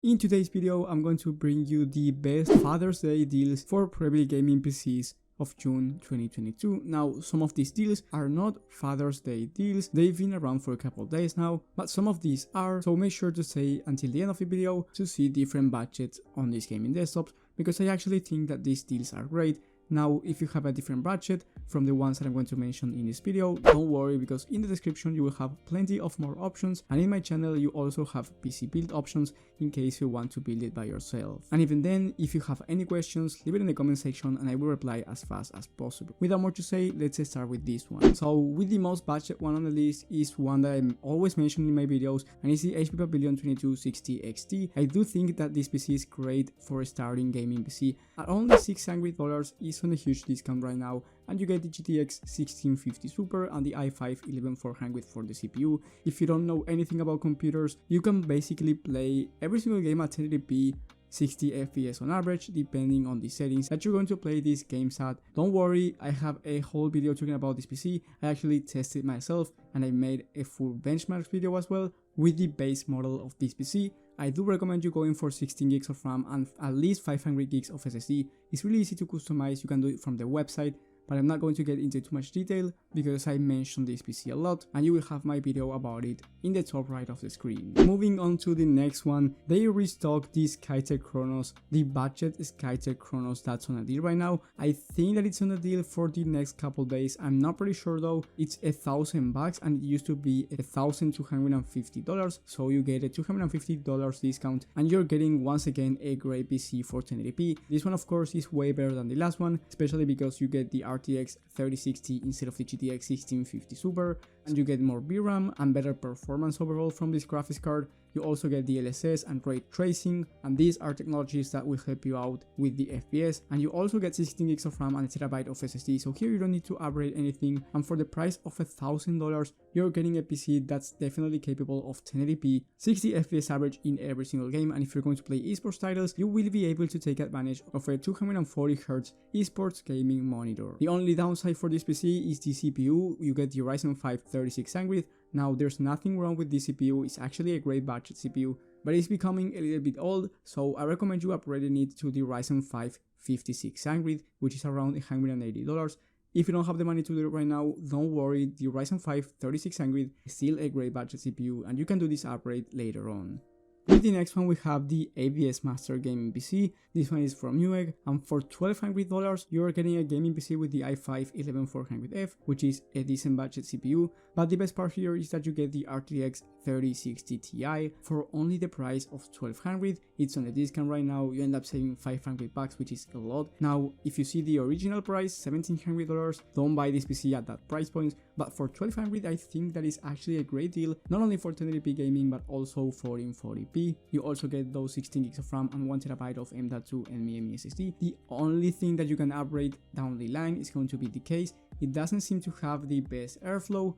In today's video, I'm going to bring you the best Father's Day deals for Prebuilt Gaming PCs of June 2022. Now, some of these deals are not Father's Day deals, they've been around for a couple of days now, but some of these are, so make sure to stay until the end of the video to see different budgets on these gaming desktops, because I actually think that these deals are great. Now, if you have a different budget from the ones that I'm going to mention in this video, don't worry, because in the description you will have plenty of more options, and in my channel you also have PC build options in case you want to build it by yourself. And even then, if you have any questions, leave it in the comment section and I will reply as fast as possible. Without more to say, let's start with this one. So with the most budget one on the list is one that I'm always mentioning in my videos, and it's the HP Pavilion 2260 XT. I do think that this PC is great for a starting gaming PC. At only $600 is on a huge discount right now, and you get the GTX 1650 Super and the i5 11400 for the CPU. If you don't know anything about computers, you can basically play every single game at 1080p, 60 FPS on average, depending on the settings that you're going to play these games at. Don't worry, I have a whole video talking about this PC. I actually tested myself and I made a full benchmark video as well with the base model of this PC. I do recommend you going for 16 gigs of RAM and at least 500 gigs of SSD. It's really easy to customize, you can do it from the website, but I'm not going to get into too much detail because I mentioned this PC a lot and you will have my video about it in the top right of the screen. Moving on to the next one, they restocked the Skytech Chronos, the budget Skytech Chronos that's on a deal right now. I think that it's on a deal for the next couple days, I'm not pretty sure though. It's $1,000 and it used to be $1,250, so you get a $250 discount and you're getting once again a great PC for 1080p. This one of course is way better than the last one, especially because you get the RTX 3060 instead of the GTX 1650 Super, and you get more VRAM and better performance overall from this graphics card. You also get DLSS and ray tracing, and these are technologies that will help you out with the FPS, and you also get 16 gigs of RAM and a terabyte of SSD, so here you don't need to upgrade anything, and for the price of $1,000 you're getting a PC that's definitely capable of 1080p, 60 FPS average in every single game, and if you're going to play esports titles, you will be able to take advantage of a 240Hz esports gaming monitor. The only downside for this PC is the CPU. You get the Ryzen 5 3600. Now, there's nothing wrong with this CPU, it's actually a great budget CPU, but it's becoming a little bit old, so I recommend you upgrading it to the Ryzen 5 5600, which is around $180. If you don't have the money to do it right now, don't worry, the Ryzen 5 3600 is still a great budget CPU and you can do this upgrade later on. With the next one we have the AVS Master Gaming PC. This one is from Newegg, and for $1,200 you're getting a gaming PC with the i5 11400F, which is a decent budget CPU, but the best part here is that you get the RTX 3060 Ti for only the price of $1,200. It's on a discount right now, you end up saving $500, which is a lot. Now, if you see the original price, $1,700, don't buy this PC at that price point, but for $1,200 I think that is actually a great deal, not only for 1080p gaming but also 1440p. You also get those 16 gigs of RAM and 1TB of M.2 NVMe SSD. The only thing that you can upgrade down the line is going to be the case. It doesn't seem to have the best airflow,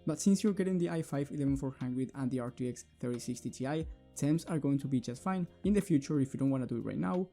but since you're getting the i5 11400 and the RTX 3060 Ti, temps are going to be just fine. In the future, if you don't want to do it right now,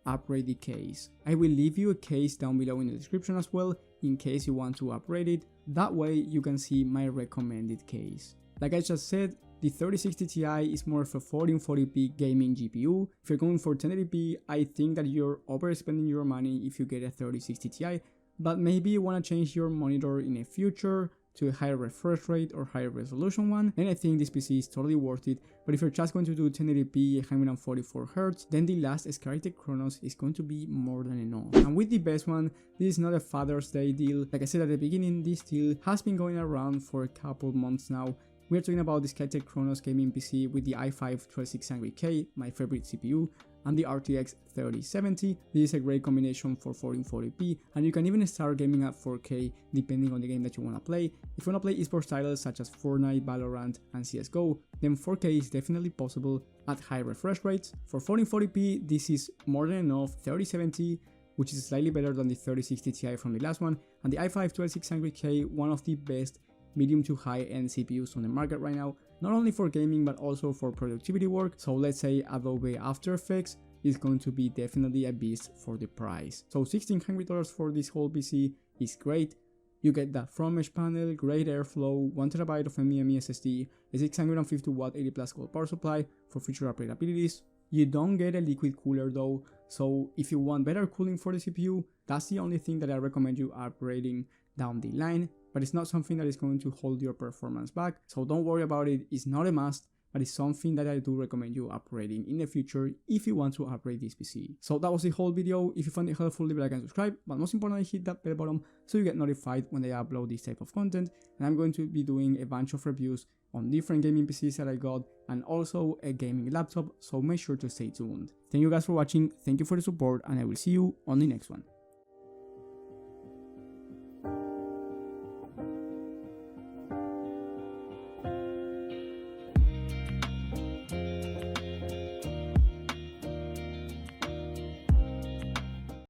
upgrade the case. I will leave you a case down below in the description as well, in case you want to upgrade it. That way you can see my recommended case. Like I just said, the 3060 Ti is more of a 1440p gaming GPU. If you're going for 1080p, I think that you're overspending your money if you get a 3060 Ti, but maybe you want to change your monitor in the future to a higher refresh rate or higher resolution one, then I think this PC is totally worth it. But if you're just going to do 1080p 144Hz, then the last Skytech Chronos is going to be more than enough. And with the best one, this is not a Father's Day deal. Like I said at the beginning, this deal has been going around for a couple months now. We're talking about the Skytech Chronos gaming PC with the i5 12600K, my favorite CPU, and the RTX 3070. This is a great combination for 1440p, and you can even start gaming at 4K depending on the game that you want to play. If you want to play esports titles such as Fortnite, Valorant, and CSGO, then 4K is definitely possible at high refresh rates. For 1440p, this is more than enough. 3070, which is slightly better than the 3060 Ti from the last one, and the i5 12600K, one of the best medium to high end CPUs on the market right now, not only for gaming but also for productivity work. So let's say Adobe After Effects is going to be definitely a beast for the price. So $1,600 for this whole PC is great. You get that front mesh panel, great airflow, 1TB of NVMe SSD, a 650W 80+ gold power supply for future upgrade abilities. You don't get a liquid cooler though, so if you want better cooling for the CPU, that's the only thing that I recommend you upgrading down the line, but it's not something that is going to hold your performance back, so don't worry about it. It's not a must, but it's something that I do recommend you upgrading in the future if you want to upgrade this PC. So that was the whole video. If you found it helpful, leave a like and subscribe, but most importantly, hit that bell button so you get notified when I upload this type of content. And I'm going to be doing a bunch of reviews on different gaming PCs that I got and also a gaming laptop, so make sure to stay tuned. Thank you guys for watching, thank you for the support, and I will see you on the next one.